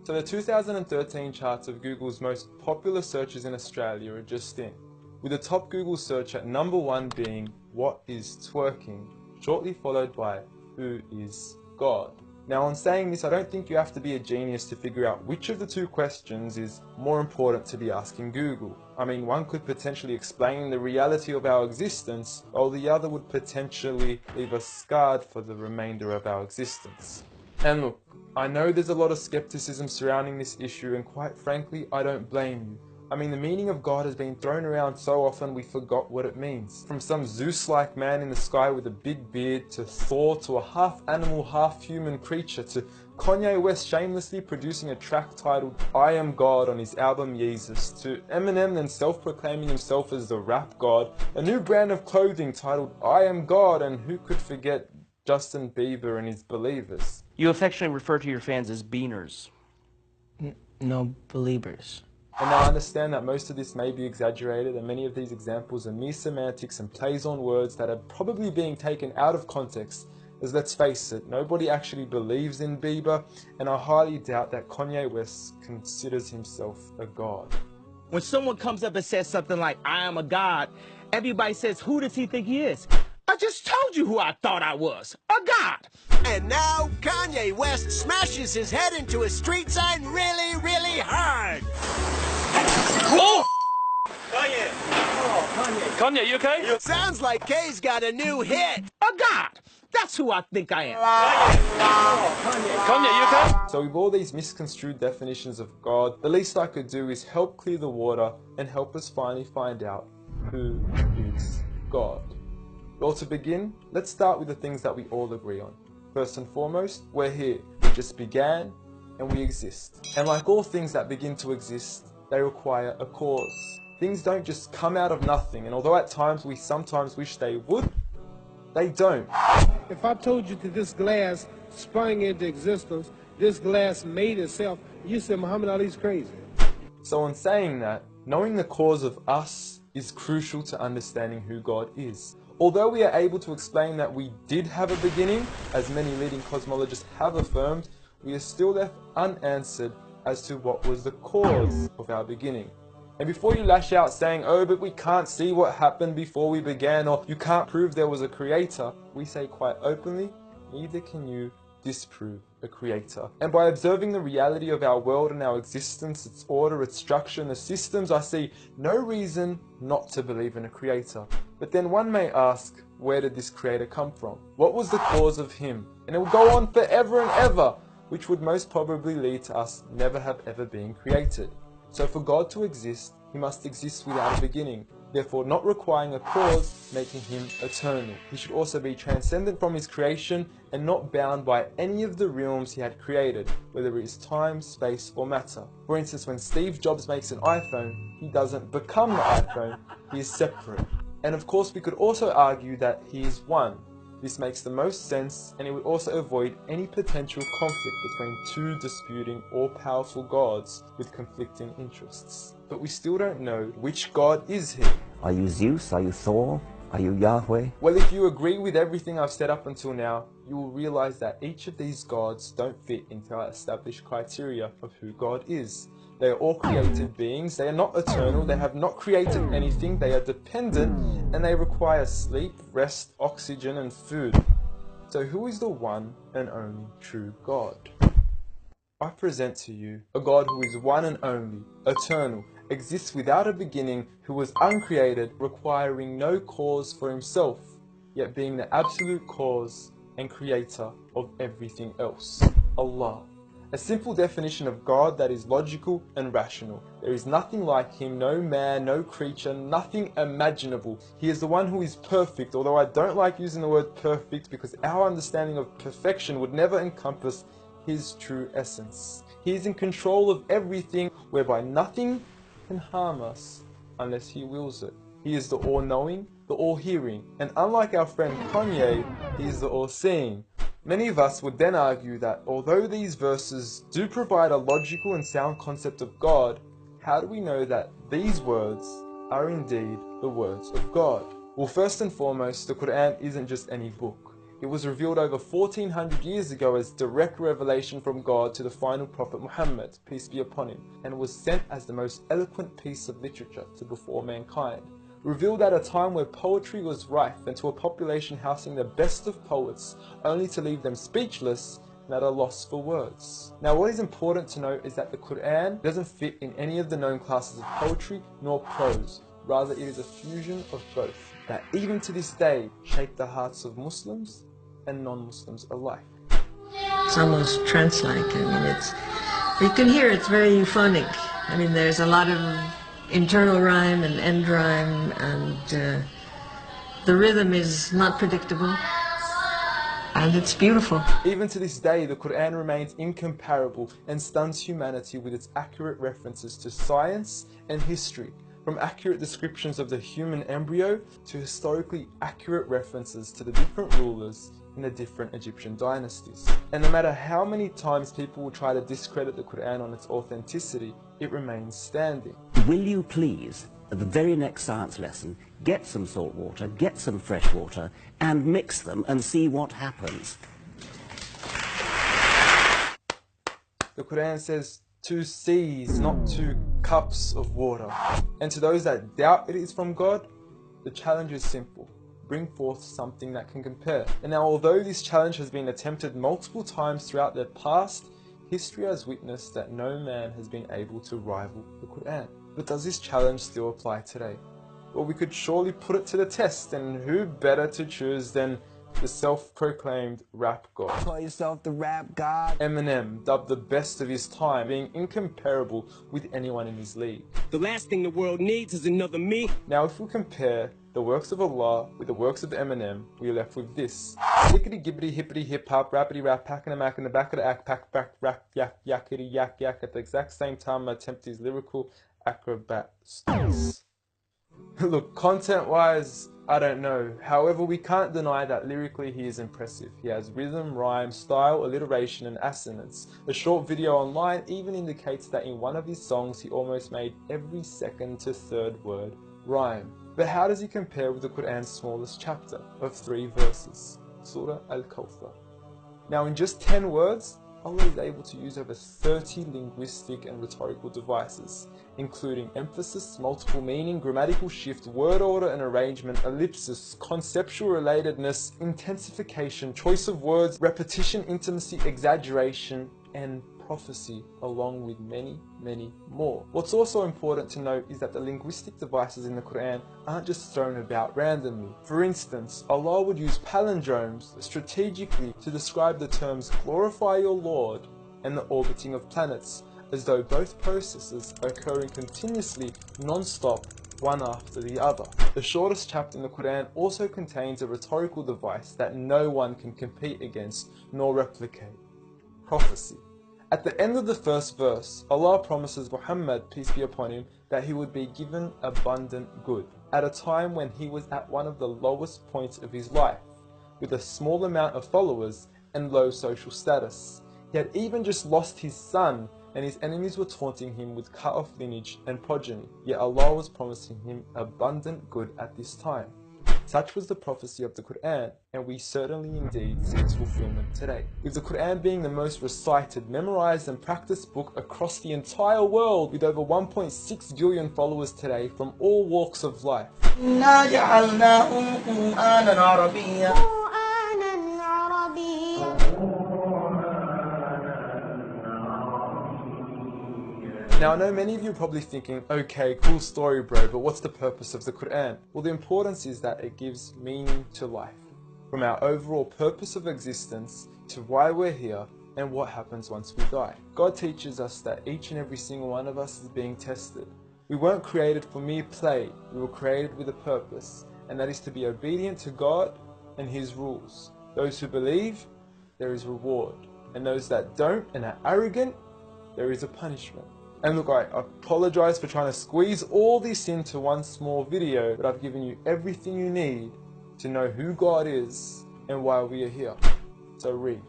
So the 2013 charts of Google's most popular searches in Australia are just in, with the top Google search at number 1 being "What is twerking?", shortly followed by "Who is God?". Now, on saying this, I don't think you have to be a genius to figure out which of the two questions is more important to be asking Google. I mean, one could potentially explain the reality of our existence, while the other would potentially leave us scarred for the remainder of our existence. And look, I know there's a lot of skepticism surrounding this issue, and quite frankly, I don't blame you. I mean, the meaning of God has been thrown around so often we forgot what it means. From some Zeus-like man in the sky with a big beard, to Thor, to a half-animal, half-human creature, to Kanye West shamelessly producing a track titled "I Am God" on his album Yeezus, to Eminem then self-proclaiming himself as the rap god, a new brand of clothing titled "I Am God", and who could forget Justin Bieber and his Believers. You affectionately refer to your fans as beaners. No, believers. And now I understand that most of this may be exaggerated, and many of these examples are mere semantics and plays on words that are probably being taken out of context, as let's face it, nobody actually believes in Bieber, and I highly doubt that Kanye West considers himself a god. When someone comes up and says something like, "I am a god," everybody says, "Who does he think he is?" I just told you who I thought I was, a god. And now Kanye West smashes his head into a street sign really, really hard. Oh! Kanye. Oh, Kanye, you okay? Sounds like Kay's got a new hit. A god. That's who I think I am. Kanye, you okay? So with all these misconstrued definitions of God, the least I could do is help clear the water and help us finally find out who is God. Well, to begin, let's start with the things that we all agree on. First and foremost, we're here. We just began and we exist. And like all things that begin to exist, they require a cause. Things don't just come out of nothing, and although at times we sometimes wish they would, they don't. If I told you that this glass sprang into existence, this glass made itself, you said Muhammad Ali's crazy. So in saying that, knowing the cause of us is crucial to understanding who God is. Although we are able to explain that we did have a beginning, as many leading cosmologists have affirmed, we are still left unanswered as to what was the cause of our beginning. And before you lash out saying, "Oh, but we can't see what happened before we began," or "you can't prove there was a creator," we say quite openly, neither can you disprove a creator. And by observing the reality of our world and our existence, its order, its structure, and the systems, I see no reason not to believe in a creator. But then one may ask, where did this creator come from? What was the cause of him? And it will go on forever and ever, which would most probably lead to us never have ever been created. So for God to exist, he must exist without a beginning, therefore not requiring a cause, making him eternal. He should also be transcendent from his creation and not bound by any of the realms he had created, whether it is time, space, or matter. For instance, when Steve Jobs makes an iPhone, he doesn't become the iPhone, he is separate. And of course, we could also argue that he is one. This makes the most sense, and it would also avoid any potential conflict between two disputing all-powerful gods with conflicting interests. But we still don't know which God is he. Are you Zeus? Are you Thor? Are you Yahweh? Well, if you agree with everything I've said up until now, you will realize that each of these gods don't fit into our established criteria of who God is. They are all created beings, they are not eternal, they have not created anything, they are dependent, and they require sleep, rest, oxygen, and food. So who is the one and only true God? I present to you a God who is one and only, eternal, exists without a beginning, who was uncreated, requiring no cause for himself, yet being the absolute cause and creator of everything else. Allah. A simple definition of God that is logical and rational. There is nothing like him, no man, no creature, nothing imaginable. He is the one who is perfect, although I don't like using the word perfect because our understanding of perfection would never encompass his true essence. He is in control of everything, whereby nothing can harm us unless he wills it. He is the all-knowing, the all-hearing, and unlike our friend Kanye, he is the all-seeing. Many of us would then argue that although these verses do provide a logical and sound concept of God, how do we know that these words are indeed the words of God? Well, first and foremost, the Quran isn't just any book. It was revealed over 1400 years ago as direct revelation from God to the final prophet Muhammad, peace be upon him, and was sent as the most eloquent piece of literature to before mankind. Revealed at a time where poetry was rife and to a population housing the best of poets, only to leave them speechless and at a loss for words. Now what is important to note is that the Quran doesn't fit in any of the known classes of poetry nor prose. Rather, it is a fusion of both that even to this day shape the hearts of Muslims and non-Muslims alike. It's almost trance-like. I mean, you can hear it's very euphonic. I mean, there's a lot of internal rhyme and end rhyme, and the rhythm is not predictable, and it's beautiful. Even to this day, the Quran remains incomparable and stuns humanity with its accurate references to science and history, from accurate descriptions of the human embryo to historically accurate references to the different rulers in the different Egyptian dynasties. And no matter how many times people will try to discredit the Quran on its authenticity, it remains standing. Will you please, at the very next science lesson, get some salt water, get some fresh water, and mix them and see what happens? The Quran says 2 seas, not 2 cups of water. And to those that doubt it is from God, the challenge is simple. Bring forth something that can compare. And now, although this challenge has been attempted multiple times throughout the past, history has witnessed that no man has been able to rival the Quran. But does this challenge still apply today? Well, we could surely put it to the test, and who better to choose than the self-proclaimed rap god. Call yourself the rap god. Eminem, dubbed the best of his time, being incomparable with anyone in his league. The last thing the world needs is another me. Now, if we compare the works of Allah with the works of Eminem, we are left with this. Lickety gibbity hippity hip hop, rappity rap, packing a mac in the back of the act, pack back, rap, yak, yakety yak yak. At the exact same time, I attempt these lyrical acrobat stunts. Look, content-wise, I don't know. However, we can't deny that lyrically he is impressive. He has rhythm, rhyme, style, alliteration, and assonance. A short video online even indicates that in one of his songs he almost made every second to third word rhyme. But how does he compare with the Quran's smallest chapter of 3 verses, Surah Al-Kawthar? Now, in just 10 words, Allah is able to use over 30 linguistic and rhetorical devices, including emphasis, multiple meaning, grammatical shift, word order and arrangement, ellipsis, conceptual relatedness, intensification, choice of words, repetition, intimacy, exaggeration, and prophecy, along with many, many more. What's also important to note is that the linguistic devices in the Quran aren't just thrown about randomly. For instance, Allah would use palindromes strategically to describe the terms glorify your Lord and the orbiting of planets, as though both processes are occurring continuously, non-stop, one after the other. The shortest chapter in the Quran also contains a rhetorical device that no one can compete against nor replicate: prophecy. At the end of the first verse, Allah promises Muhammad, peace be upon him, that he would be given abundant good, at a time when he was at one of the lowest points of his life, with a small amount of followers and low social status. He had even just lost his son, and his enemies were taunting him with cut-off lineage and progeny, yet Allah was promising him abundant good at this time. Such was the prophecy of the Quran, and we certainly indeed see its fulfillment today. With the Quran being the most recited, memorized and practiced book across the entire world, with over 1.6 billion followers today from all walks of life. Now, I know many of you are probably thinking, okay, cool story bro, but what's the purpose of the Quran? Well, the importance is that it gives meaning to life. From our overall purpose of existence, to why we're here, and what happens once we die. God teaches us that each and every single one of us is being tested. We weren't created for mere play, we were created with a purpose, and that is to be obedient to God and His rules. Those who believe, there is reward, and those that don't and are arrogant, there is a punishment. And look, I apologize for trying to squeeze all this into one small video, but I've given you everything you need to know who God is and why we are here. So read.